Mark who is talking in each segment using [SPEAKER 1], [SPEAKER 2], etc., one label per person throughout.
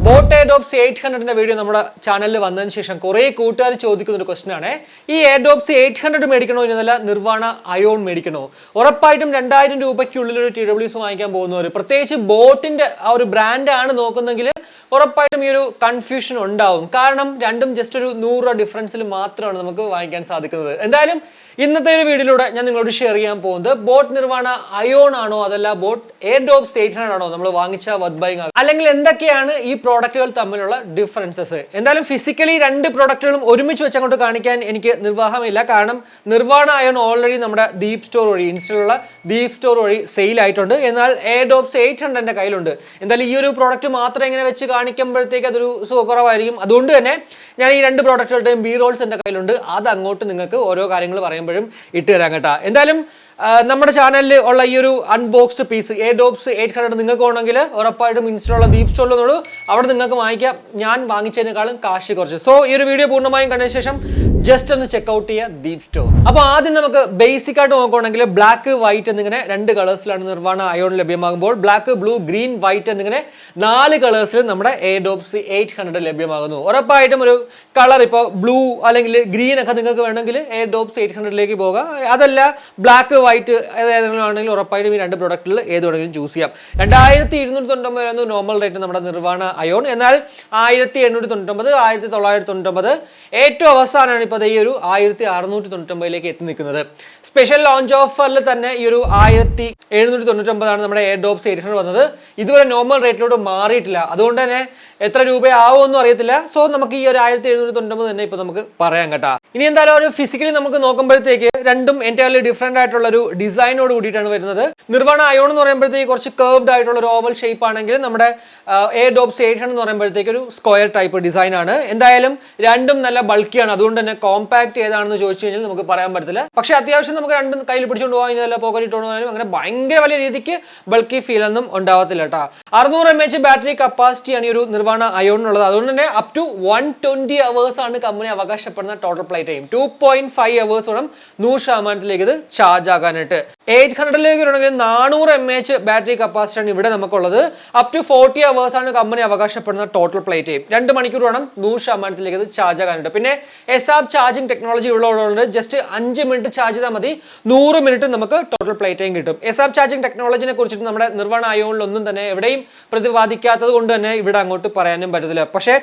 [SPEAKER 1] Boat എയർഡ്രോപ്സ് 800 video നമ്മുടെ ചാനലിൽ വന്നതിന് ശേഷം കുറേ കൂട്ടുകാർ ചോദിക്കുന്ന ഒരു ക്വസ്റ്റൻ ആണ്, ഈ എയർഡ്രോപ്സ് 800 മേടിക്കണോ എന്നല്ല നിർവാണ അയോൺ മേടിക്കണോ? ഉറപ്പായിട്ടും 2000 രൂപയ്ക്കുള്ളിൽ ഒരു TWS വാങ്ങിക്കാൻ പോകുന്നവർ, പ്രത്യേകിച്ച് ബോട്ടിന്റെ ആ ഒരു ബ്രാൻഡാണ് നോക്കുന്നെങ്കിൽ ഉറപ്പായിട്ടും ഈ ഒരു കൺഫ്യൂഷൻ ഉണ്ടാവും. കാരണം രണ്ടും ജസ്റ്റ് ഒരു 100 രൂപ ഡിഫറൻസിൽ മാത്രമാണ് നമുക്ക് വാങ്ങിക്കാൻ സാധിക്കുന്നത്. എന്തായാലും ഇന്നത്തെ ഒരു വീഡിയോയിലൂടെ ഞാൻ നിങ്ങളോട് ഷെയർ ചെയ്യാൻ പോകുന്നത് ബോട്ട് നിർവാണ അയോൺ ആണോ അതല്ല ബോട്ട് എയർഡ്രോപ്സ് 800 ആണോ നമ്മൾ വാങ്ങിച്ച വർത്ത് ബൈങ്, അല്ലെങ്കിൽ എന്തൊക്കെയാണ് ഈ പ്രോഡക്റ്റുകൾ തമ്മിലുള്ള ഡിഫറൻസസ്. എന്തായാലും ഫിസിക്കലി രണ്ട് പ്രോഡക്റ്റുകളും ഒരുമിച്ച് വെച്ച് അങ്ങോട്ട് കാണിക്കാൻ എനിക്ക് നിർവാഹമില്ല. കാരണം നിർവാണ അയോൺ ഓൾറെഡി നമ്മുടെ ദീപ് സ്റ്റോർ വഴി, ഇൻസ്റ്റയിലുള്ള ദീപ് സ്റ്റോർ വഴി സെയിൽ ആയിട്ടുണ്ട്. എന്നാൽ എയർഡ്രോപ്സ് 800 എൻ്റെ കയ്യിലുണ്ട്. എന്തായാലും ഈ ഒരു പ്രോഡക്റ്റ് മാത്രം ഇങ്ങനെ വെച്ച് കാണിക്കുമ്പോഴത്തേക്ക് അതൊരു സുഖക്കുറവായിരിക്കും. അതുകൊണ്ട് തന്നെ ഞാൻ ഈ രണ്ട് പ്രോഡക്റ്റുകളുടെയും ബി റോൾസ് എൻ്റെ കയ്യിലുണ്ട്. അത് അങ്ങോട്ട് നിങ്ങൾക്ക് ഓരോ കാര്യങ്ങൾ പറയുമ്പോഴും ഇട്ട് തരാൻ കേട്ടോ. എന്തായാലും നമ്മുടെ ചാനലിൽ ഉള്ള ഈ ഒരു അൺബോക്സ്ഡ് പീസ് എയർഡ്രോപ്സ് 800 നിങ്ങൾക്ക് വേണമെങ്കിൽ ഉറപ്പായിട്ടും ഇൻസ്റ്റയിലുള്ള ദീപ് സ്റ്റോറിൽ അവിടെ നിങ്ങൾക്ക് വാങ്ങിക്കാം. ഞാൻ വാങ്ങിച്ചതിനേക്കാളും കാശ് കുറച്ച്. സോ ഈ ഒരു വീഡിയോ പൂർണ്ണമായും കണ്ടതിന് ശേഷം ജസ്റ്റ് ഒന്ന് ചെക്ക്ഔട്ട് ചെയ്യുക ദീപ് സ്റ്റോർ. അപ്പോൾ ആദ്യം നമുക്ക് ബേസിക് ആയിട്ട് നോക്കുകയാണെങ്കിൽ ബ്ലാക്ക് വൈറ്റ് എന്നിങ്ങനെ രണ്ട് കളേഴ്സിലാണ് നിർവാണ അയോൺ ലഭ്യമാകുമ്പോൾ ബ്ലാക്ക് ബ്ലൂ ഗ്രീൻ വൈറ്റ് എന്നിങ്ങനെ 4 കളേഴ്സിൽ നമ്മുടെ എയർഡ്രോപ്സ് 800 ലഭ്യമാകുന്നു. ഉറപ്പായിട്ടും ഒരു കളർ ഇപ്പോൾ ബ്ലൂ അല്ലെങ്കിൽ ഗ്രീൻ ഒക്കെ നിങ്ങൾക്ക് വേണമെങ്കിൽ എയർഡ്രോപ്സ് 800 പോകാം. അതല്ല ബ്ലാക്ക് വൈറ്റ് ഏതെങ്കിലും ആണെങ്കിലും ഉറപ്പായിട്ടും ഈ രണ്ട് പ്രോഡക്റ്റിൽ ഏത് വേണമെങ്കിലും ചൂസ് ചെയ്യാം. 2299 നോർമൽ റേറ്റ് നമ്മുടെ നിർവാണ അയോൺ. എന്നാൽ 1899, 1999 ഏറ്റവും അവസാനമാണ് ഇപ്പോൾ ഈ ഒരു 1699 എത്തി നിൽക്കുന്നത്. സ്പെഷ്യൽ ലോഞ്ച് ഓഫറിൽ തന്നെ ഈ ഒരു 1799 നമ്മുടെ എയർഡ്രോപ്സ് 800 വന്നത്. ഇതുവരെ നോർമൽ റേറ്റിലോട്ട് മാറിയിട്ടില്ല. അതുകൊണ്ട് തന്നെ എത്ര രൂപയാവുമെന്നും അറിയത്തില്ല. സോ നമുക്ക് ഈ ഒരു 1799 തന്നെ ഇപ്പോൾ നമുക്ക് പറയാം കേട്ടോ. ഇനി എന്തായാലും ഒരു ഫിസിക്കലി നമുക്ക് നോക്കുമ്പോഴത്തേക്ക് രണ്ടും എൻറ്റയർലി ഡിഫറെന്റ് ആയിട്ടുള്ള ഒരു ഡിസൈനോട് കൂടിയിട്ടാണ് വരുന്നത്. നിർവാണ അയോൺ എന്ന് പറയുമ്പോഴത്തേക്ക് കുറച്ച് കർവ്ഡ് ആയിട്ടുള്ള ഒരു ഓവൽ ഷേപ്പ് ആണെങ്കിൽ നമ്മുടെ എയർഡ്രോപ്സ് 800 എന്ന് പറയുമ്പോഴത്തേക്ക് ഒരു സ്ക്വയർ ടൈപ്പ് ഡിസൈൻ ആണ്. എന്തായാലും രണ്ടും നല്ല ബൾക്കിയാണ്. അതുകൊണ്ട് തന്നെ കോമ്പാക്ട് ഏതാണെന്ന് ചോദിച്ചു കഴിഞ്ഞാൽ നമുക്ക് പറയാൻ പറ്റത്തില്ല. പക്ഷേ അത്യാവശ്യം നമുക്ക് രണ്ടും കയ്യിൽ പിടിച്ചുകൊണ്ട് പോകാൻ കഴിഞ്ഞാൽ പോക്കറ്റ് ഇട്ടുകൊണ്ട് പോകാനും അങ്ങനെ ഭയങ്കര വലിയ രീതിക്ക് ബൾക്കി ഫീൽ ഒന്നും ഉണ്ടാവത്തില്ല കേട്ടോ. 600 mAh ബാറ്ററി കപ്പാസിറ്റിയാണ് ഈ ഒരു നിർവാണ അയോണിനുള്ളത്. അതുകൊണ്ട് തന്നെ അപ് ടു 120 hours ആണ് കമ്പനി അവകാശപ്പെടുന്ന ടോട്ടൽ പ്ലേ ടൈം. 2.5 hours വേണം 100% ഇത് ചാർജ് ആകാനായിട്ട്. 800 വരണമെങ്കിൽ 400 mAh ബാറ്ററി കപ്പാസിറ്റി ആണ് ഇവിടെ നമുക്കുള്ളത്. അപ് ടു 40 hours ആണ് കമ്പനി അവകാശപ്പെടുന്ന ടോട്ടൽ പ്ലേ ടൈം. 2 മണിക്കൂർ വേണം 100% ഇത് ചാർജ് ആകാനായിട്ട്. പിന്നെ എസ്ആപ്പ് ചാർജിങ് ടെക്നോളജി ഉള്ളതുകൊണ്ട് ജസ്റ്റ് 5 മിനിറ്റ് ചാർജ് ചെയ്താൽ മതി, 100 മിനിറ്റ് നമുക്ക് ടോട്ടൽ പ്ലേ ടൈം കിട്ടും. എസ്ആപ്പ് ചാർജിങ് ടെക്നോളജിനെ കുറിച്ചിട്ട് നമ്മുടെ നിർവാണ അയോണിൽ ഒന്നും തന്നെ എവിടെയും പ്രതിപാദിക്കാത്തത് കൊണ്ട് തന്നെ ഇവിടെ അങ്ങോട്ട് പറയാനും പറ്റത്തില്ല. പക്ഷേ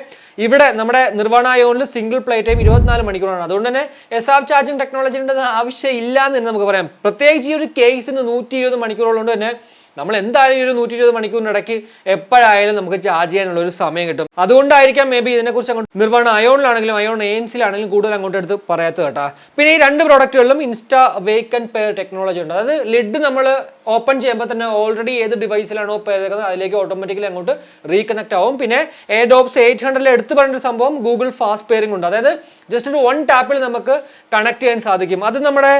[SPEAKER 1] ഇവിടെ നമ്മുടെ നിർവാണ അയോണിൽ സിംഗിൾ പ്ലേ ടൈം 24 മണിക്കൂറാണ്. അതുകൊണ്ട് തന്നെ എസ്ആപ്പ് ചാർജിങ് ടെക്നോളജിയുടെ ആവശ്യമില്ല എന്ന് തന്നെ നമുക്ക് പറയാം. പ്രത്യേകിച്ച് ഈ ഒരു കേസിന് 120 മണിക്കൂറുള്ളതുകൊണ്ട് തന്നെ നമ്മൾ എന്തായാലും ഒരു 120 മണിക്കൂറിനിടയ്ക്ക് എപ്പോഴായാലും നമുക്ക് ചാർജ് ചെയ്യാനുള്ള ഒരു സമയം കിട്ടും. അതുകൊണ്ടായിരിക്കാം മേ ബി ഇതിനെക്കുറിച്ച് അങ്ങോട്ട് നിർവാണ അയോണിലാണെങ്കിലും അയോൺ എയിൻസിലാണെങ്കിലും കൂടുതൽ അങ്ങോട്ട് എടുത്ത് പറയാത്തത് കേട്ടോ. പിന്നെ ഈ രണ്ട് പ്രോഡക്റ്റുകളിലും insta wake and pair technology ഉണ്ട്. അതായത് ലിഡ് നമ്മൾ ഓപ്പൺ ചെയ്യുമ്പോൾ തന്നെ ഓൾറെഡി ഏത് ഡിവൈസിലാണോ പെയർ ചെയ്തേക്കുന്നത് അതിലേക്ക് ഓട്ടോമാറ്റിക്കലി അങ്ങോട്ട് റീകണക്ട് ആവും. പിന്നെ എയർഡ്രോപ്സ് 800 എടുത്ത് പറഞ്ഞൊരു സംഭവം ഗൂഗിൾ ഫാസ്റ്റ് പെയറിംഗ് ഉണ്ട്. അതായത് ജസ്റ്റ് ഒരു 1 ടാപ്പിൽ നമുക്ക് കണക്ട് ചെയ്യാൻ സാധിക്കും. അത് നമ്മുടെ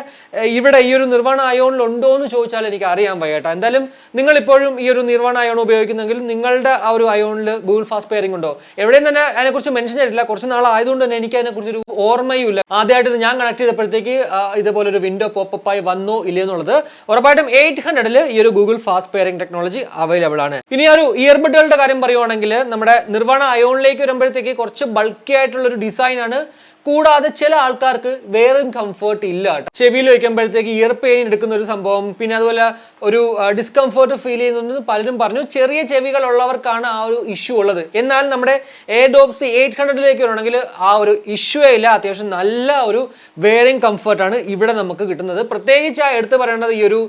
[SPEAKER 1] ഇവിടെ ഈ ഒരു നിർവാണ അയോണിൽ ഉണ്ടോ എന്ന് ചോദിച്ചാൽ എനിക്ക് അറിയാൻ വയ്യട്ടോ. എന്തായാലും നിങ്ങൾ ഇപ്പോഴും ഈ ഒരു നിർവാണ അയോൺ ഉപയോഗിക്കുന്നെങ്കിൽ നിങ്ങളുടെ ആ ഒരു അയോണിൽ ഗൂഗിൾ ഫാസ്റ്റ് പെയറിംഗ് ഉണ്ടോ? എവിടെയും തന്നെ അതിനെക്കുറിച്ച് മെൻഷൻ ചെയ്തിട്ടില്ല. കുറച്ച് നാളായതുകൊണ്ട് തന്നെ എനിക്ക് അതിനെക്കുറിച്ചൊരു ഓർമ്മയും ഇല്ല. ആദ്യമായിട്ട് ഇത് ഞാൻ കണക്ട് ചെയ്തപ്പോഴത്തേക്ക് ഇതുപോലെ ഒരു വിൻഡോ പോപ്പ് ആയി വന്നോ ഇല്ലേ എന്നുള്ളത്. ഉറപ്പായിട്ടും 800 ഈ ഒരു Google fast pairing technology available ആണ്. ഇനി ഒരു ഇയർബഡുകളുടെ കാര്യം പറയുവാണെങ്കിൽ നമ്മുടെ നിർവാണ അയോണിലേക്ക് വരുമ്പോഴത്തേക്ക് കുറച്ച് ബൾക്കി ആയിട്ടുള്ള ഒരു ഡിസൈൻ ആണ്. കൂടാതെ ചില ആൾക്കാർക്ക് വേറെ കംഫർട്ട് ഇല്ല കേട്ടോ. ചെവിയിൽ വയ്ക്കുമ്പോഴത്തേക്ക് ഇയർ പെയിൻ എടുക്കുന്ന ഒരു സംഭവം, പിന്നെ അതുപോലെ ഒരു ഡിസ്കംഫർട്ട് ഫീൽ ചെയ്യുന്നുണ്ടെന്ന് പലരും പറഞ്ഞു. ചെറിയ ചെവികളുള്ളവർക്കാണ് ആ ഒരു ഇഷ്യൂ ഉള്ളത്. എന്നാൽ നമ്മുടെ എയർഡ്രോപ്സ് 800 വരണമെങ്കിൽ ആ ഒരു ഇഷ്യൂ ഇല്ല. അത്യാവശ്യം നല്ല ഒരു വെയറിംഗ് കംഫർട്ടാണ് ഇവിടെ നമുക്ക് കിട്ടുന്നത്. പ്രത്യേകിച്ച് എടുത്ത് പറയേണ്ടത് ഈ ഒരു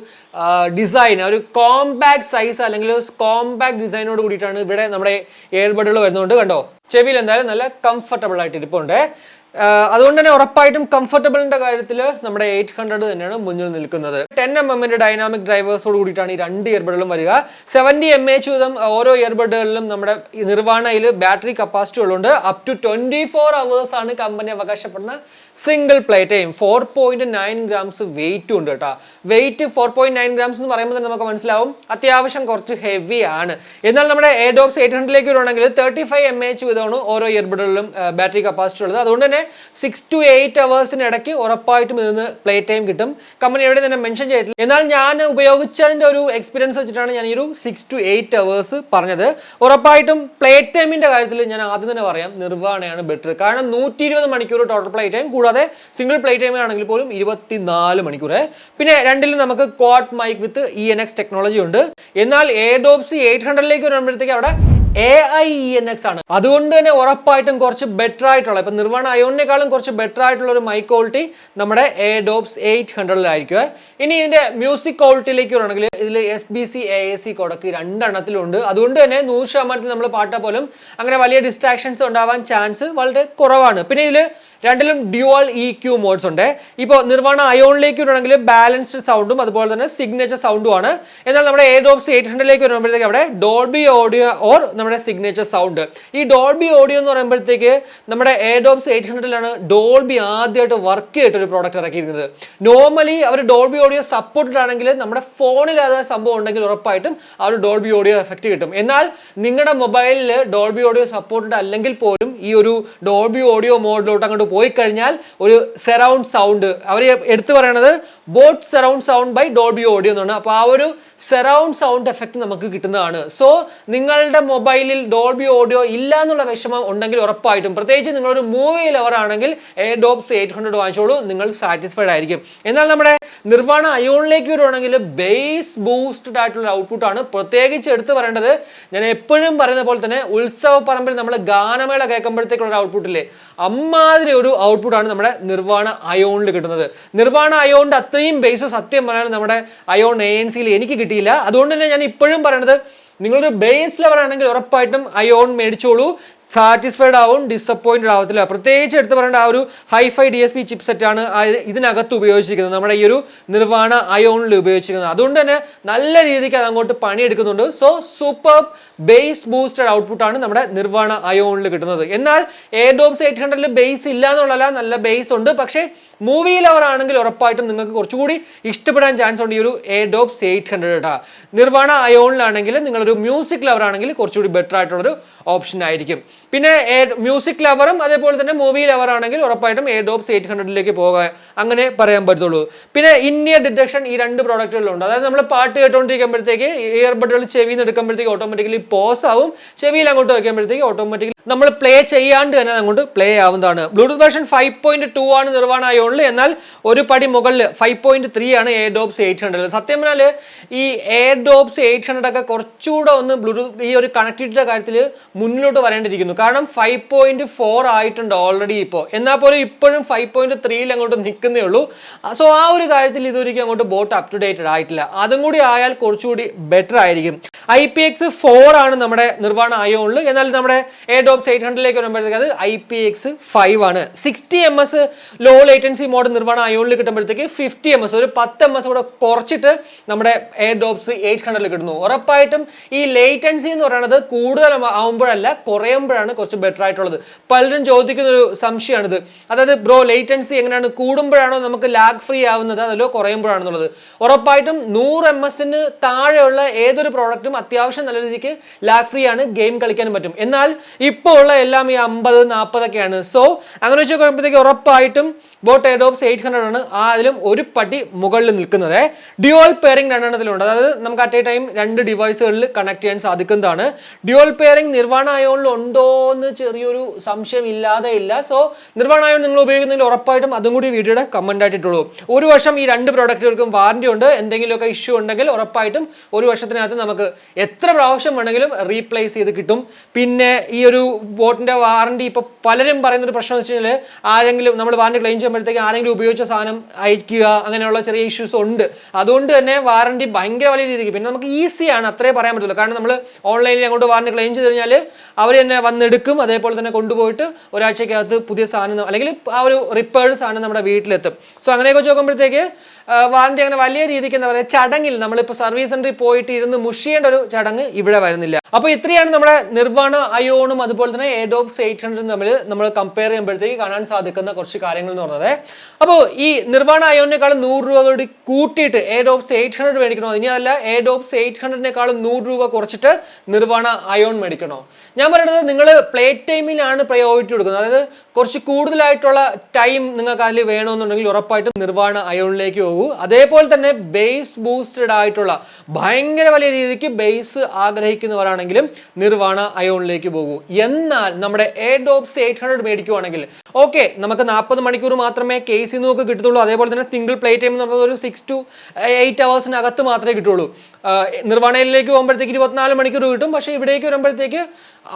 [SPEAKER 1] ഡിസൈൻ, ഒരു കോമ്പാക്ട് സൈസ് അല്ലെങ്കിൽ കോമ്പാക്ട് ഡിസൈനോട് കൂടിയിട്ടാണ് ഇവിടെ നമ്മുടെ ഇയർബഡുകൾ വരുന്നതുകൊണ്ട് കണ്ടോ ചെവിയിൽ എന്തായാലും നല്ല കംഫർട്ടബിൾ ആയിട്ട് ഇരിപ്പുണ്ട്. അതുകൊണ്ട് തന്നെ ഉറപ്പായിട്ടും കംഫർട്ടബിളിന്റെ കാര്യത്തിൽ നമ്മുടെ 800 തന്നെയാണ് മുന്നിൽ നിൽക്കുന്നത്. 10 mm ഡൈനാമിക് ഡ്രൈവേഴ്സോട് കൂടിയിട്ടാണ് ഈ രണ്ട് ഇയർബഡുകളും വരിക. 70 mAh വീതം ഓരോ ഇയർബഡുകളിലും നമ്മുടെ നിർവാണയിൽ ബാറ്ററി കപ്പാസിറ്റി ഉള്ളതുകൊണ്ട് അപ് ടു 24 hours ആണ് കമ്പനി അവകാശപ്പെടുന്ന സിംഗിൾ പ്ലേ ടൈം. 4.9 grams വെയിറ്റും ഉണ്ട് കേട്ടോ. വെയിറ്റ് 4.9 grams എന്ന് പറയുമ്പോൾ തന്നെ നമുക്ക് മനസ്സിലാവും അത്യാവശ്യം കുറച്ച് ഹെവി ആണ്. എന്നാൽ നമ്മുടെ എയർഡ്രോപ്സ് 800 വരുവാണെങ്കിൽ 35 mAh വീതമാണ് ഓരോ ഇയർബഡിലും ബാറ്ററി കപ്പാസിറ്റി ഉള്ളത്. അതുകൊണ്ട് തന്നെ 6 to 8 hours ഇടയ്ക്ക് ഉറപ്പായിട്ടും ഇതിന് പ്ലേ ടൈം കിട്ടും. കമ്പനി എവിടെ തന്നെ മെൻഷൻ ചെയ്തിട്ടില്ല. എന്നാൽ ഞാൻ ഉപയോഗിച്ചതിൻ്റെ ഒരു എക്സ്പീരിയൻസ് വെച്ചിട്ടാണ് ഞാൻ ഈ ഒരു 6 to 8 hours പറഞ്ഞത്. ഉറപ്പായിട്ടും പ്ലേ ടൈമിൻ്റെ കാര്യത്തിൽ ഞാൻ ആദ്യം തന്നെ പറയാം, നിർവ്വാണയാണ് ബെറ്റർ. കാരണം 120 മണിക്കൂർ ടോട്ടൽ പ്ലേ ടൈം, കൂടാതെ സിംഗിൾ പ്ലേ ടൈം ആണെങ്കിൽ പോലും 24 മണിക്കൂർ. പിന്നെ രണ്ടിലും നമുക്ക് ക്വാഡ് മൈക്ക് വിത്ത് ENX ടെക്നോളജി ഉണ്ട്. എന്നാൽ ADOPS 800 വരുമ്പോഴത്തേക്ക് അവിടെ AI ENX ആണ്. അതുകൊണ്ട് തന്നെ ഉറപ്പായിട്ടും കുറച്ച് ബെറ്റർ ആയിട്ടുള്ള, ഇപ്പം നിർവ്വാണ അയോണിനേക്കാളും കുറച്ച് ബെറ്റർ ആയിട്ടുള്ള ഒരു മൈക്ക് ക്വാളിറ്റി നമ്മുടെ ADOPS 800 ഇനി ഇതിന്റെ മ്യൂസിക് ക്വാളിറ്റിയിലേക്ക് വരണമെങ്കിൽ ഇതിൽ SBC AAC കൊടക്ക് രണ്ടെണ്ണത്തിലുണ്ട്. അതുകൊണ്ട് തന്നെ 100% നമ്മൾ പാട്ടാ പോലും അങ്ങനെ വലിയ ഡിസ്ട്രാക്ഷൻസ് ഉണ്ടാവാൻ ചാൻസ് വളരെ കുറവാണ്. പിന്നെ ഇതിൽ രണ്ടിലും ഡ്യുവൽ EQ മോഡ്സ് ഉണ്ട്. ഇപ്പോൾ നിർവ്വാണ അയോണിലേക്ക് വരണമെങ്കിൽ ബാലൻസ്ഡ് സൗണ്ടും അതുപോലെ തന്നെ സിഗ്നേച്ചർ സൗണ്ടും ആണ്. എന്നാൽ നമ്മുടെ ADOPS 800 വരുമ്പോഴത്തേക്ക് അവിടെ ഡോൾബി ഓഡിയോ ഓർ നമ്മുടെ സിഗ്നേച്ചർ സൗണ്ട്. ഈ ഡോൾബി ഓഡിയോ എന്ന് പറയുമ്പോഴത്തേക്ക് നമ്മുടെ ADOPS 800 ഡോൾബി ആദ്യമായിട്ട് വർക്ക് ചെയ്തിട്ടൊരു പ്രോഡക്റ്റ് ഇറക്കിയിരിക്കുന്നത്. നോർമലി അവർ ഡോൾബി ഓഡിയോ സപ്പോർട്ടഡ് ആണെങ്കിൽ നമ്മുടെ ഫോണിൽ അത് സംഭവം ഉണ്ടെങ്കിൽ ഉറപ്പായിട്ടും ആ ഒരു ഡോൾബി ഓഡിയോ എഫക്റ്റ് കിട്ടും. എന്നാൽ നിങ്ങളുടെ മൊബൈലിൽ ഡോൾബി ഓഡിയോ സപ്പോർട്ടഡ് അല്ലെങ്കിൽ പോലും ഈ ഒരു ഡോൾബി ഓഡിയോ മോഡിലോട്ട് അങ്ങോട്ട് പോയി കഴിഞ്ഞാൽ ഒരു സെറൗണ്ട് സൗണ്ട് അവർ എടുത്തു പറയണത് boAt surround sound by Dolby audio എന്നാണ്. അപ്പോൾ ആ ഒരു സെറൗണ്ട് സൗണ്ട് എഫക്റ്റ് നമുക്ക് കിട്ടുന്നതാണ്. സോ നിങ്ങളുടെ മൊബൈലിൽ ഡോൾബി ഓഡിയോ ഇല്ല എന്നുള്ള വിഷമം ഉണ്ടെങ്കിൽ ഉറപ്പായിട്ടും, പ്രത്യേകിച്ച് നിങ്ങളൊരു മൂവി ലവർ ആണെങ്കിൽ ADOPS 800 വാങ്ങിച്ചോളൂ, നിങ്ങൾ സാറ്റിസ്ഫൈഡ് ആയിരിക്കും. എന്നാൽ നമ്മുടെ നിർവ്വാണ അയോണിലേക്ക് വരുവാണെങ്കിൽ ബേസ് ബൂസ്റ്റഡ് ആയിട്ടുള്ള ഔട്ട്പുട്ടാണ് പ്രത്യേകിച്ച് എടുത്തു പറയേണ്ടത്. ഞാൻ എപ്പോഴും പറയുന്ന പോലെ തന്നെ ഉത്സവ പറമ്പിൽ നമ്മൾ ഗാനമേള കേൾക്കുമ്പോഴത്തേക്കുള്ള ഔട്ട്പുട്ടില്ലേ, അമ്മാതിരി ഒരു ഔട്ട്പുട്ടാണ് നമ്മുടെ നിർവ്വാണ അയോണിൽ കിട്ടുന്നത്. നിർവ്വാണ അയോണിന്റെ അത്രയും ബേസ് സത്യം പറയാൻ നമ്മുടെ അയോൺ ANC എനിക്ക് കിട്ടിയില്ല. അതുകൊണ്ട് തന്നെ ഞാൻ ഇപ്പോഴും പറയണത്, നിങ്ങളൊരു ബേസ് ലെവൽ ആണെങ്കിൽ ഉറപ്പായിട്ടും അയോൺ മേടിച്ചോളൂ, സാറ്റിസ്ഫൈഡ് ആവും, ഡിസപ്പോയിന്റഡ് ആവത്തില്ല. പ്രത്യേകിച്ച് എടുത്ത് പറയേണ്ട ആ ഒരു ഹൈഫൈ DSP ചിപ്പ് സെറ്റാണ് ഇതിനകത്ത് ഉപയോഗിച്ചിരിക്കുന്നത്, നമ്മുടെ ഈ ഒരു നിർവ്വാണ അയോണിൽ ഉപയോഗിച്ചിരിക്കുന്നത്. അതുകൊണ്ട് തന്നെ നല്ല രീതിക്ക് അത് അങ്ങോട്ട് പണിയെടുക്കുന്നുണ്ട്. സോ സൂപ്പർ ബേസ് ബൂസ്റ്റഡ് ഔട്ട്പുട്ടാണ് നമ്മുടെ നിർവ്വാണ അയോണിൽ കിട്ടുന്നത്. എന്നാൽ ADOPS 800 ബേസ് ഇല്ല എന്നുള്ളതല്ല, നല്ല ബേസ് ഉണ്ട്. പക്ഷേ മൂവി ലവർ ആണെങ്കിൽ ഉറപ്പായിട്ടും നിങ്ങൾക്ക് കുറച്ചുകൂടി ഇഷ്ടപ്പെടാൻ ചാൻസ് ഉണ്ട് ഈ ഒരു ADOPS 800. നിർവ്വാണ അയോണിലാണെങ്കിൽ നിങ്ങളൊരു മ്യൂസിക് ലവർ ആണെങ്കിൽ കുറച്ചുകൂടി ബെറ്റർ ആയിട്ടുള്ളൊരു ഓപ്ഷൻ ആയിരിക്കും. പിന്നെ മ്യൂസിക് ലവറും അതേപോലെ തന്നെ മൂവി ലവർ ആണെങ്കിൽ ഉറപ്പായിട്ടും ADOPS 800 പോകാൻ അങ്ങനെ പറയാൻ പറ്റുള്ളൂ. പിന്നെ ഇന്നിയർ ഡിറ്റക്ഷൻ ഈ രണ്ട് പ്രോഡക്റ്റുകളിലുണ്ട്. അതായത് നമ്മൾ പാട്ട് കേട്ടോണ്ടിരിക്കുമ്പോഴത്തേക്ക് ഇയർബഡുകൾ ചെവിയിൽ നിന്ന് എടുക്കുമ്പോഴത്തേക്ക് ഓട്ടോമാറ്റിക്കലി പോസ് ആവും, ചെവിയിൽ അങ്ങോട്ട് വയ്ക്കുമ്പോഴത്തേക്ക് ഓട്ടോമാറ്റിക്കലി നമ്മൾ പ്ലേ ചെയ്യാണ്ട് തന്നെ അങ്ങോട്ട് പ്ലേ ആവുന്നതാണ്. ബ്ലൂടൂത്ത് വേർഷൻ 5.2 ആണ് നിർവ്വാണ അയോണിൽ. എന്നാൽ ഒരു പടി മുകളിൽ 5.3 ആണ് ADOPS 800. സത്യം പറഞ്ഞാൽ ഈ ADOPS 800 ഒക്കെ കുറച്ചുകൂടെ ഒന്ന് ബ്ലൂടൂത്ത് ഈ ഒരു കണക്ടിവിറ്റിയുടെ കാര്യത്തിൽ മുന്നിലോട്ട് വരേണ്ടിയിരിക്കുന്നു. കാരണം 5.4 ആയിട്ടുണ്ട് ഓൾറെഡി ഇപ്പോൾ. എന്നാൽ പോലും ഇപ്പോഴും 5.3 അങ്ങോട്ട് നിൽക്കുന്നേ ഉള്ളൂ. സോ ആ ഒരു കാര്യത്തിൽ ഇതൊരിക്കലും അങ്ങോട്ട് ബോട്ട് അപ് ടു ഡേറ്റഡ് ആയിട്ടില്ല. അതും കൂടി ആയാൽ കുറച്ചുകൂടി ബെറ്റർ ആയിരിക്കും. IPX4 ആണ് നമ്മുടെ നിർവ്വാണ അയോണിൽ. എന്നാൽ നമ്മുടെ ADOPS 800 വരുമ്പോഴത്തേക്ക് അത് IPX5 ആണ്. 60 ms low latency mode Nirvana അയോണിൽ കിട്ടുമ്പോഴത്തേക്ക് 50 ms ഒരു 10 ms കൂടെ കുറച്ചിട്ട് നമ്മുടെ ADOPS 800 കിട്ടുന്നു. ഉറപ്പായിട്ടും ഈ ലേറ്റൻസി എന്ന് പറയുന്നത് കൂടുതൽ ആവുമ്പോഴല്ല കുറയുമ്പോഴാണ് കുറച്ച് ബെറ്റർ ആയിട്ടുള്ളത്. പലരും ചോദിക്കുന്ന ഒരു സംശയമാണിത്. അതായത് ബ്രോ ലേറ്റൻസി എങ്ങനെയാണ്, കൂടുമ്പോഴാണോ നമുക്ക് ലാഗ് ഫ്രീ ആവുന്നത് അതല്ലോ കുറയുമ്പോഴാണെന്നുള്ളത്. ഉറപ്പായിട്ടും 100 ms താഴെയുള്ള ഏതൊരു പ്രോഡക്റ്റും അത്യാവശ്യം നല്ല രീതിക്ക് ലാഗ് ഫ്രീ ആണ്, ഗെയിം കളിക്കാനും പറ്റും. എന്നാൽ ഇപ്പോൾ ഉള്ള എല്ലാം ഈ 50-40 ഒക്കെയാണ്. സോ അങ്ങനെ വെച്ച് നോക്കുമ്പോഴത്തേക്ക് ഉറപ്പായിട്ടും ബോട്ട് ADOPS 800 ആണ് അതിലും ഒരു പടി മുകളിൽ നിൽക്കുന്നത്. ഡ്യുവൽ പെയറിംഗ് രണ്ടെണ്ണത്തിലുണ്ട്. അതായത് നമുക്ക് അറ്റ് എ ടൈം രണ്ട് ഡിവൈസുകളിൽ കണക്ട് ചെയ്യാൻ സാധിക്കുന്നതാണ്. ഡ്യുവൽ പെയറിംഗ് നിർവ്വാണ അയോണിൽ ഉണ്ടോ എന്ന് ചെറിയൊരു സംശയം ഇല്ലാതെ ഇല്ല. സോ നിർവ്വാണ അയോൺ നിങ്ങൾ ഉപയോഗിക്കുന്നതിൽ ഉറപ്പായിട്ടും അതും കൂടി വീഡിയോയുടെ കമന്റ് ആയിട്ടുള്ളൂ. ഒരു വർഷം ഈ രണ്ട് പ്രോഡക്റ്റുകൾക്കും വാറന്റി ഉണ്ട്. എന്തെങ്കിലുമൊക്കെ ഇഷ്യൂ ഉണ്ടെങ്കിൽ ഉറപ്പായിട്ടും ഒരു വർഷത്തിനകത്ത് നമുക്ക് എത്ര പ്രാവശ്യം വേണമെങ്കിലും റീപ്ലേസ് ചെയ്ത് കിട്ടും. പിന്നെ ഈ ഒരു ബോട്ടിന്റെ വാറന്റി ഇപ്പോൾ പലരും പറയുന്ന ഒരു പ്രശ്നം വെച്ച് കഴിഞ്ഞാൽ ആരെങ്കിലും നമ്മൾ വാറന്റി ക്ലെയിം ചെയ്യുമ്പോഴത്തേക്ക് ആരെങ്കിലും ഉപയോഗിച്ച സാധനം അയക്കുക അങ്ങനെയുള്ള ചെറിയ ഇഷ്യൂസ് ഉണ്ട്. അതുകൊണ്ട് തന്നെ വാറന്റി ഭയങ്കര വലിയ രീതിക്ക് പിന്നെ നമുക്ക് ഈസിയാണ്, അത്രേ പറയാൻ പറ്റുള്ളൂ. കാരണം നമ്മൾ ഓൺലൈനിൽ അങ്ങോട്ട് വാറന്റി ക്ലെയിം ചെയ്ത് കഴിഞ്ഞാൽ അവർ തന്നെ വന്നെടുക്കും, അതേപോലെ തന്നെ കൊണ്ടുപോയിട്ട് ഒരാഴ്ചക്കകത്ത് പുതിയ സാധനം അല്ലെങ്കിൽ ആ ഒരു റിപ്പയർഡ് സാധനം നമ്മുടെ വീട്ടിലെത്തും. സോ അങ്ങനെയൊക്കെ നോക്കുമ്പോഴത്തേക്ക് വാറന്റി അങ്ങനെ വലിയ രീതിക്ക് എന്താ പറയുക ചടങ്ങിൽ നമ്മളിപ്പോൾ സർവീസ് സെന്ററിൽ പോയിട്ട് ഇരുന്ന് മുഷിയേണ്ട ഒരു ചടങ്ങ് ഇവിടെ വരുന്നില്ല. അപ്പോൾ ഇത്രയാണ് നമ്മുടെ നിർവ്വാണ അയോണും അതുപോലെ തന്നെ ADOPS 800 തമ്മിൽ നമ്മൾ കമ്പയർ ചെയ്യുമ്പോഴത്തേക്ക് കാണാൻ സാധിക്കുന്ന കുറച്ച് കാര്യങ്ങൾ എന്ന് പറഞ്ഞത്. അപ്പോൾ ഈ നിർവ്വാണ അയോണിനേക്കാളും 100 രൂപ കൂടി കൂട്ടിയിട്ട് ADOPS 800 മേടിക്കണോ, ഇനി അതല്ല ADOPS 800-നേക്കാളും 100 രൂപ കുറച്ചിട്ട് നിർവാണ അയോൺ മേടിക്കണോ? ഞാൻ പറയുന്നത് നിങ്ങൾ പ്ലേ ടൈമിലാണ് പ്രയോറിറ്റി കൊടുക്കുന്നത്. അതായത് കുറച്ച് കൂടുതലായിട്ടുള്ള ടൈം നിങ്ങൾക്ക് അതിൽ വേണമെന്നുണ്ടെങ്കിൽ ഉറപ്പായിട്ടും നിർവാണ അയോണിലേക്ക് പോകൂ. അതേപോലെ തന്നെ ബേസ് ബൂസ്റ്റഡ് ആയിട്ടുള്ള ഭയങ്കര വലിയ രീതിക്ക് ബേസ് ആഗ്രഹിക്കുന്നവരാണെങ്കിലും നിർവാണ അയോണിലേക്ക് പോകൂ. എന്നാൽ നമ്മുടെ എയർഡ്രോപ്സ് 800 മേടിക്കുവാണെങ്കിൽ ഓക്കെ, നമുക്ക് 40 മണിക്കൂർ മാത്രമേ കേസിൽ നിന്നൊക്കെ കിട്ടത്തുള്ളൂ. അതേപോലെ തന്നെ സിംഗിൾ പ്ലേ ടൈം എന്ന് പറയുന്നത് ഒരു 6 to 8 hours മാത്രമേ കിട്ടുള്ളൂ. നിർവാണയിലേക്ക് പോകുമ്പോഴത്തേക്ക് 24 മണിക്കൂർ കിട്ടും. പക്ഷേ ഇവിടേക്ക് വരുമ്പോഴത്തേക്ക്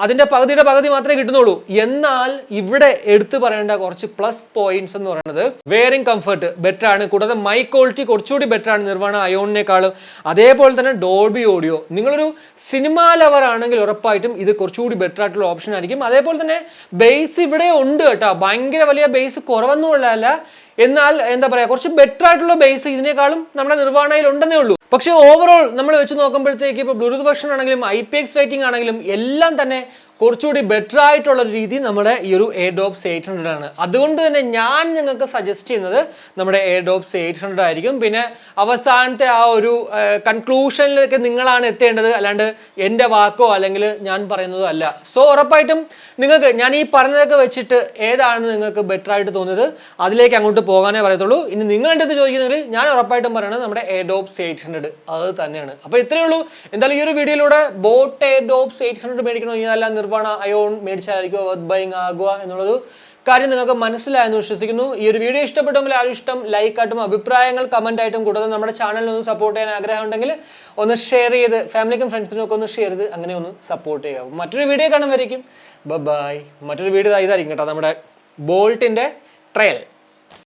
[SPEAKER 1] അതിൻ്റെ പകുതിയുടെ പകുതി മാത്രമേ കിട്ടുന്നുള്ളൂ. എന്നാൽ ഇവിടെ എടുത്തു പറയേണ്ട കുറച്ച് പ്ലസ് പോയിന്റ്സ് എന്ന് പറയുന്നത് വെയറിംഗ് കംഫർട്ട് ബെറ്റർ ആണ്. കൂടാതെ മൈക്ക് ക്വാളിറ്റി കുറച്ചുകൂടി ബെറ്റർ ആണ് നിർവാണ അയോണിനേക്കാളും. അതേപോലെ തന്നെ ഡോൾബി ഓഡിയോ. നിങ്ങളൊരു സിനിമാ ലവർ ആണെങ്കിൽ ഉറപ്പായിട്ടും ഇത് കുറച്ചുകൂടി ബെറ്റർ ആയിട്ടുള്ള ഓപ്ഷൻ ആയിരിക്കും. അതേപോലെ തന്നെ ബേസ് ഇവിടെ ഉണ്ട് കേട്ടോ, ഭയങ്കര വലിയ ബേസ് കുറവൊന്നുമുള്ളതല്ല. എന്നാൽ എന്താ പറയുക, കുറച്ച് ബെറ്റർ ആയിട്ടുള്ള ബേസ് ഇതിനേക്കാളും നമ്മുടെ നിർവാണയിൽ ഉണ്ടെന്നേ ഉള്ളൂ. പക്ഷേ ഓവറോൾ നമ്മൾ വെച്ച് നോക്കുമ്പോഴത്തേക്ക് ഇപ്പോൾ ബ്ലൂടൂത്ത് വെർഷൻ ആണെങ്കിലും IPX റേറ്റിംഗ് ആണെങ്കിലും എല്ലാം തന്നെ കുറച്ചുകൂടി ബെറ്റർ ആയിട്ടുള്ള ഒരു രീതി നമ്മുടെ ഈ ഒരു എയർഡ്രോപ്സ് 800 ആണ്. അതുകൊണ്ട് തന്നെ ഞാൻ നിങ്ങൾക്ക് സജസ്റ്റ് ചെയ്യുന്നത് നമ്മുടെ എയർഡ്രോപ്സ് 800 ആയിരിക്കും. പിന്നെ അവസാനത്തെ ആ ഒരു കൺക്ലൂഷനിലേക്ക് നിങ്ങളാണ് എത്തേണ്ടത്, അല്ലാണ്ട് എൻ്റെ വാക്കോ അല്ലെങ്കിൽ ഞാൻ പറയുന്നതോ അല്ല. സോ ഉറപ്പായിട്ടും നിങ്ങൾക്ക് ഞാൻ ഈ പറഞ്ഞതൊക്കെ വെച്ചിട്ട് ഏതാണ് നിങ്ങൾക്ക് ബെറ്റർ ആയിട്ട് തോന്നിയത് അതിലേക്ക് അങ്ങോട്ട് പോകാനേ പറയത്തുള്ളൂ. ഇനി നിങ്ങൾ എൻ്റെ അടുത്ത് ചോദിക്കുന്നെങ്കിൽ ഞാൻ ഉറപ്പായിട്ടും പറയുന്നത് നമ്മുടെ എയർഡ്രോപ്സ് 800 അത് തന്നെയാണ്. അപ്പോൾ ഇത്രയേ ഉള്ളൂ. എന്തായാലും ഈ ഒരു വീഡിയോയിലൂടെ ബോട്ട് എയർഡ്രോപ്സ് 800 മേടിക്കണമെങ്കിൽ അല്ല നിർവാണ അയോൺ മേടിച്ചാലായിരിക്കും വർത്ത് ബൈങ് ആകുക എന്നുള്ളൊരു കാര്യം നിങ്ങൾക്ക് മനസ്സിലായെന്ന് വിശ്വസിക്കുന്നു. ഈ ഒരു വീഡിയോ ഇഷ്ടപ്പെട്ടെങ്കിൽ ആരും ഇഷ്ടം ലൈക്ക് ആയിട്ടും അഭിപ്രായങ്ങൾ കമന്റ് ആയിട്ടും കൂടാതെ നമ്മുടെ ചാനലിനൊന്ന് സപ്പോർട്ട് ചെയ്യാൻ ആഗ്രഹം ഉണ്ടെങ്കിൽ ഒന്ന് ഷെയർ ചെയ്ത് ഫാമിലിക്കും ഫ്രണ്ട്സിനും ഒക്കെ ഒന്ന് ഷെയർ ചെയ്ത് അങ്ങനെ ഒന്ന് സപ്പോർട്ട് ചെയ്യുക. മറ്റൊരു വീഡിയോ കാണുമായിരിക്കും. ബൈ. മറ്റൊരു വീഡിയോ ഇതായിരിക്കും കേട്ടോ, നമ്മുടെ ബോൾട്ടിൻ്റെ ട്രയൽ.